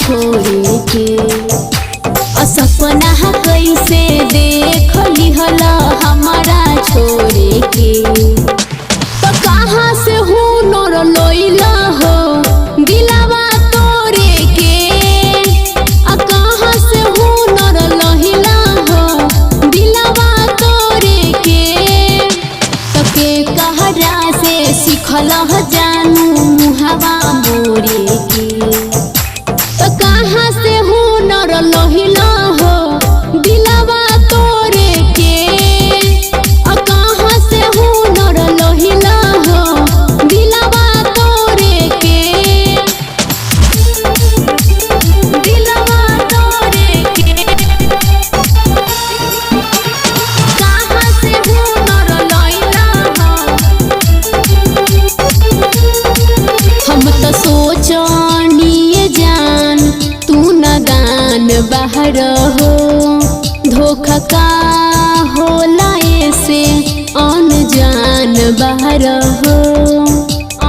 छोड़े के। सपना कैसे देख लिहला हमारा छोड़े के। तो कहाँ से हुनर लइला हो दिलवा तोरे के। कहाँ से हुनर लहिला हो दिलवा तोरे के। तो के कहरा से सिखल जानू मुहवा मोरे के। तो कहाँ से हुनर लहिला हो दिलवा तोरे के। कहाँ से हुनर लहिला हो दिलवा तोरे के। दिलवा तोरे के। कहाँ से हुनर लहिला हो। हम तो सोचनिए जान तू नदान बाहर हो। धोखा का होला ऐसे अनजान बाहर हो।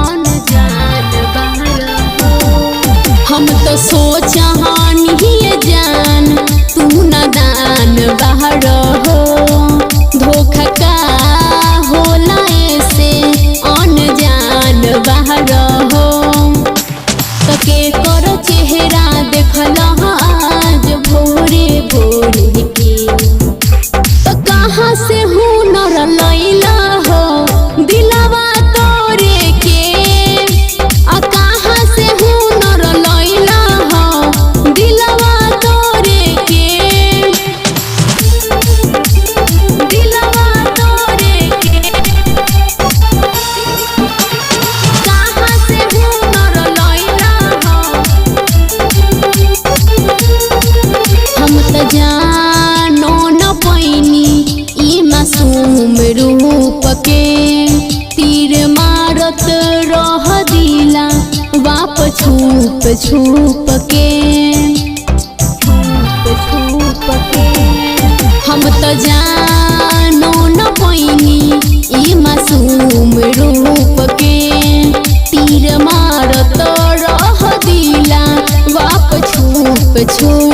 अनजान बाहर हो। हम तो सोचनिए जान तू नदान बाहर हो। धोखा का होला ऐसे अनजान बाहर हो। तो के कर चेहरा देखला आज भोरे भोरे के। तो कहाँ से हुनर लइला हो दिलवा तोरे के। कहाँ से हुनर लइला हो दिलवा तोरे के। दिलवा तोरे के। कहाँ से हुनर लइला हो। हम तो जानो न पैनी ई मासूम रूप के। तीर मारत रह दिला बाप छुप छुप के। छुप के। हम तो जानो न पैनी ई मासूम रूप के। तीर मारत रह दिला बाप छुप छुप